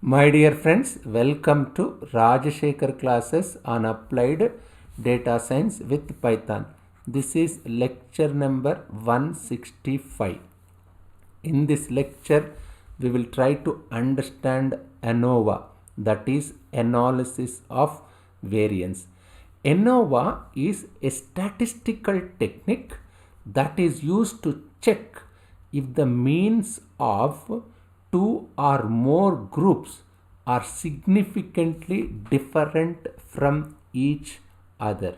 My dear friends, welcome to Rajashekhar classes on applied data science with Python. This is lecture number 165. In this lecture, we will try to understand ANOVA, that is analysis of variance. ANOVA is a statistical technique that is used to check if the means of two or more groups are significantly different from each other.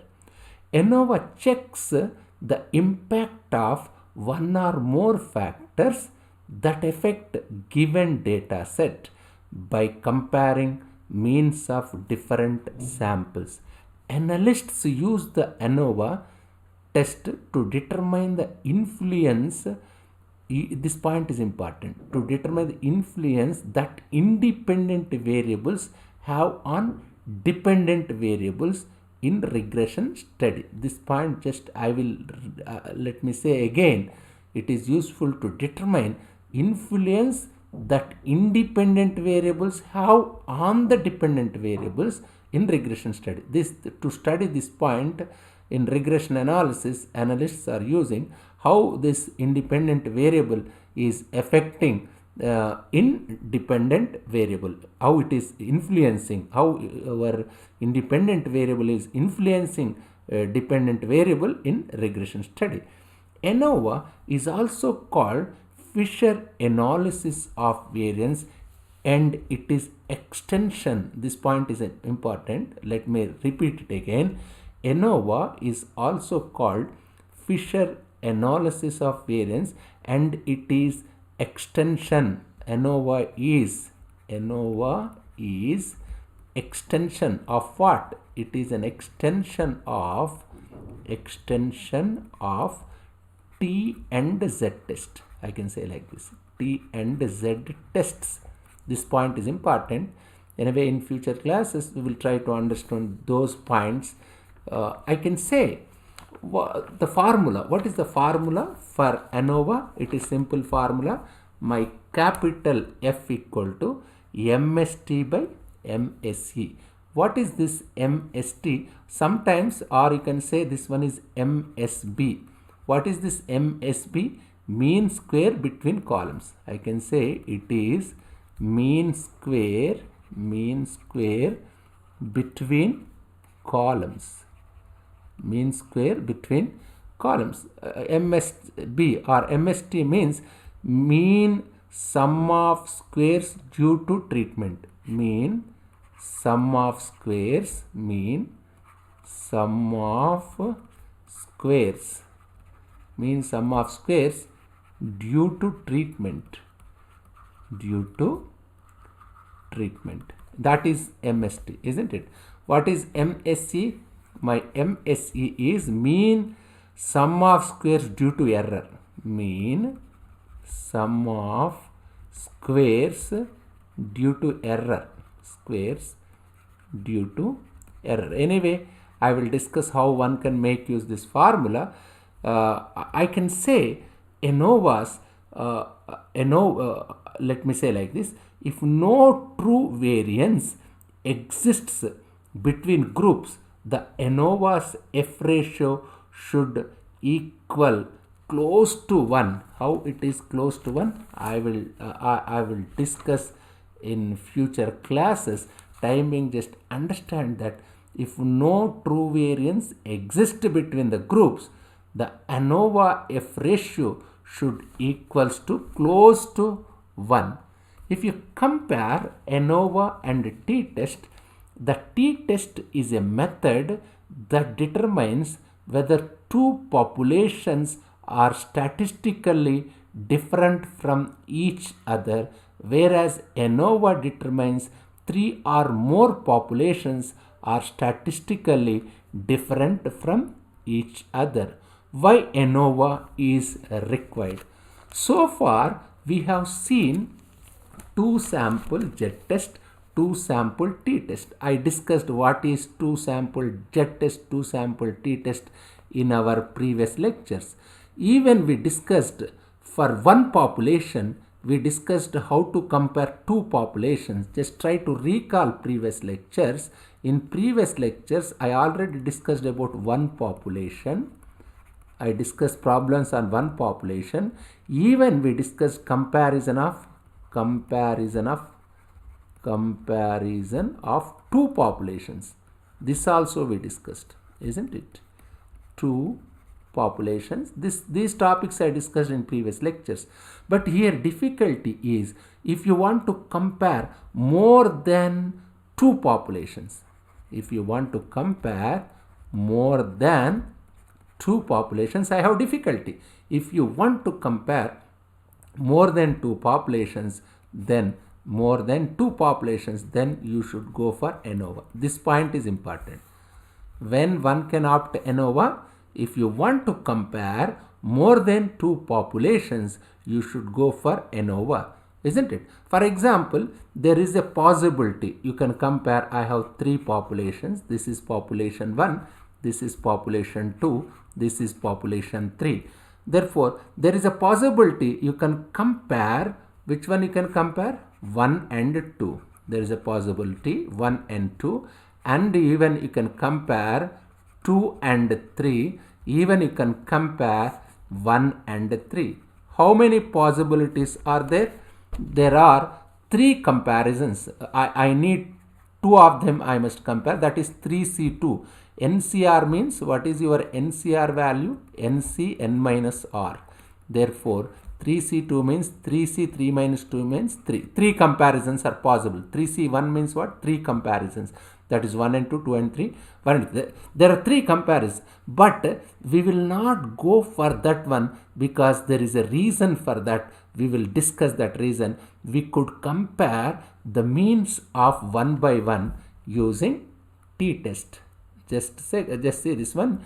ANOVA checks the impact of one or more factors that affect given data set by comparing means of different samples. Analysts use the ANOVA test to determine the influence. This point is important, to determine the influence that independent variables have on dependent variables in regression study. This point just I will let me say again, it is useful to determine influence that independent variables have on the dependent variables in regression study. To study this point in regression analysis, analysts are using how this independent variable is affecting independent variable, how it is influencing, how our independent variable is influencing dependent variable in regression study. ANOVA is also called Fisher analysis of variance, and it is extension. This point is important. Let me repeat it again. ANOVA is also called Fisher analysis of variance, and it is extension. ANOVA is extension of what? It is an extension of T and Z test. I can say like this, T and Z tests. This point is important. Anyway, in future classes we will try to understand those points. I can say the formula. What is the formula for ANOVA? It is simple formula. My capital F equal to MST by MSE. What is this MST? Sometimes, or you can say this one is MSB. What is this MSB? Mean square between columns. I can say it is mean square between columns. Mean square between columns. MSB or MST means mean sum of squares due to treatment. Mean sum of squares due to treatment. That is MST, isn't it? What is MSE? My MSE is mean sum of squares due to error. Mean sum of squares due to error. Anyway, I will discuss how one can make use this formula. I can say ANOVA's let me say like this: if no true variance exists between groups, the ANOVA's F ratio should equal close to 1. How it is close to 1? I will discuss in future classes. Timing, just understand that if no true variance exists between the groups, the ANOVA F ratio should equals to close to 1. If you compare ANOVA and t-test, the t-test is a method that determines whether two populations are statistically different from each other, whereas ANOVA determines three or more populations are statistically different from each other. Why ANOVA is required? So far we have seen two sample Z test, two sample t test. I discussed what is two sample Z test, two sample t test in our previous lectures. Even we discussed for one population we discussed how to compare two populations. Just try to recall previous lectures. In previous lectures, I already discussed about one population. I discussed problems on one population. Even we discussed comparison of two populations. This also we discussed, isn't it? Two populations. These topics I discussed in previous lectures. But here difficulty is if you want to compare more than two populations. If you want to compare more than two populations, I have difficulty. If you want to compare more than two populations, then you should go for ANOVA. This point is important. When one can opt ANOVA, if you want to compare more than two populations, you should go for ANOVA, isn't it? For example, there is a possibility you can compare. I have three populations. This is population 1, this is population 2, this is population 3. Therefore, there is a possibility you can compare. Which one you can compare? 1 and 2. There is a possibility 1 and 2, and even you can compare 2 and 3. Even you can compare 1 and 3. How many possibilities are there? There are 3 comparisons. I need 2 of them I must compare. That is 3C2. NCR means what is your NCR value? NC n minus R. Therefore, 3C2 means 3C 3 minus 2 means 3. 3 comparisons are possible. 3C1 means what? 3 comparisons. That is 1 and 2, 2 and 3. There are 3 comparisons. But we will not go for that one because there is a reason for that. We will discuss that reason. We could compare the means of 1 by 1 using t-test. Just say this one.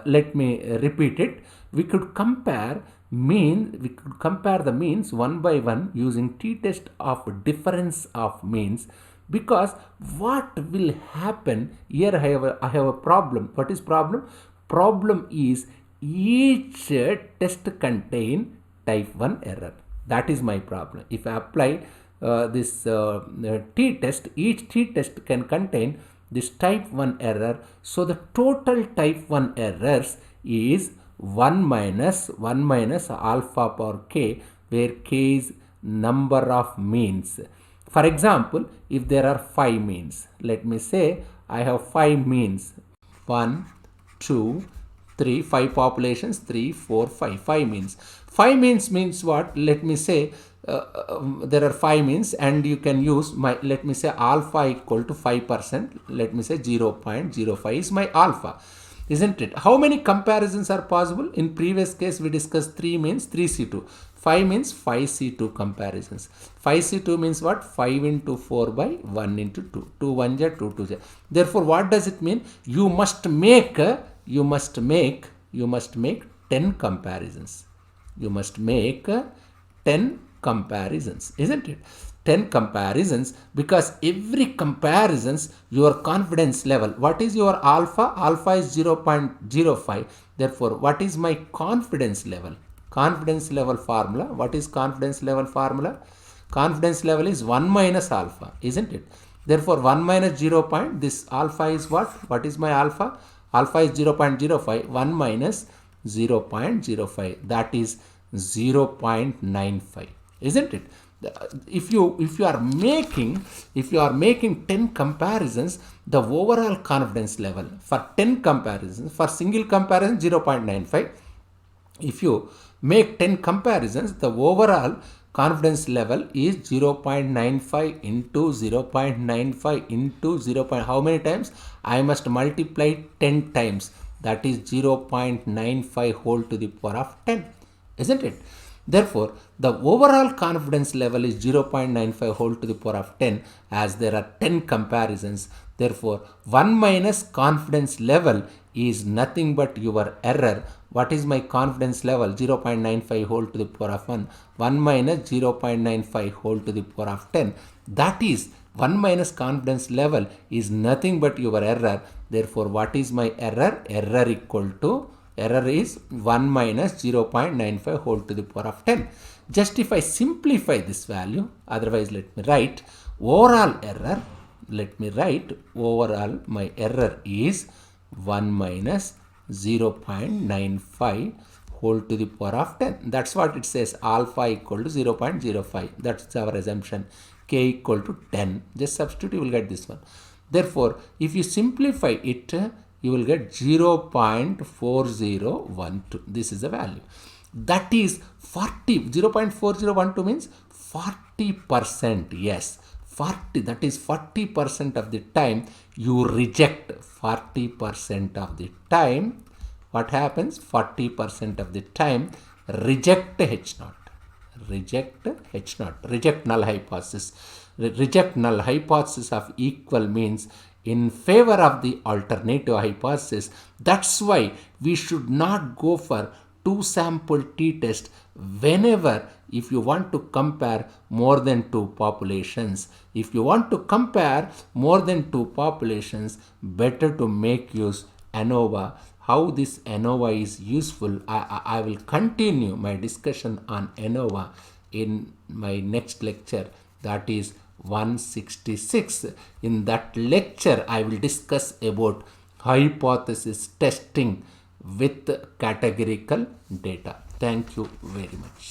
Let me repeat it. We could compare the means 1 by 1 using t-test of difference of means, because what will happen here? I have a problem. What is problem? Problem is each test contain type 1 error. That is my problem. If I apply this t-test, each t-test can contain this type 1 error. So the total type 1 errors is 1 minus alpha power k, where k is number of means. For example, if there are 5 means, let me say I have 5 means. 1, 2, 3, 5 populations, 3, 4, 5. 5 means. 5 means what? Let me say there are 5 means, and you can use my, let me say alpha equal to 5%. Let me say 0.05 is my alpha, isn't it? How many comparisons are possible? In previous case we discussed 3 means 3C2. 5 means 5C2 comparisons. 5C2 means what? 5 into 4 by 1 into 2. 2 1 ja, 2 2 ja. Therefore, what does it mean? You must make 10 comparisons. You must make 10 comparisons, isn't it? 10 comparisons, because every comparisons your confidence level. What is your alpha? Alpha is 0.05. Therefore, what is my confidence level? Confidence level formula. What is confidence level formula? Confidence level is 1 minus alpha, isn't it? Therefore, 1 minus 0. This alpha is what? What is my alpha? Alpha is 0.05. 1 minus 0.05. That is 0.95, isn't it? If you are making 10 comparisons, the overall confidence level for 10 comparisons, for single comparison 0.95. If you make 10 comparisons, the overall confidence level is 0.95 into 0.95 into 0. How many times? I must multiply 10 times. That is 0.95 whole to the power of 10, isn't it? Therefore, the overall confidence level is 0.95 whole to the power of 10, as there are 10 comparisons. Therefore, 1 minus confidence level is nothing but your error. What is my confidence level? 0.95 whole to the power of 1. 1 minus 0.95 whole to the power of 10. That is 1 minus confidence level is nothing but your error. Therefore, what is my error? Error is 1 minus 0.95 whole to the power of 10. Just if I simplify this value, otherwise let me write overall error. Let me write overall my error is 1 minus 0.95 whole to the power of 10. That's what it says, alpha equal to 0.05. That's our assumption. K equal to 10. Just substitute, you will get this one. Therefore, if you simplify it, you will get 0.4012. This is the value. That is 40. 0.4012 means 40%. Yes, 40. That is 40% of the time you reject. 40% of the time, what happens? 40% of the time reject H0. Reject H0. Reject null hypothesis. Reject null hypothesis of equal means in favor of the alternative hypothesis. That's why we should not go for two sample t-test whenever if you want to compare more than two populations. If you want to compare more than two populations, better to make use ANOVA. How this ANOVA is useful, I will continue my discussion on ANOVA in my next lecture, that is 166. In that lecture, I will discuss about hypothesis testing with categorical data. Thank you very much.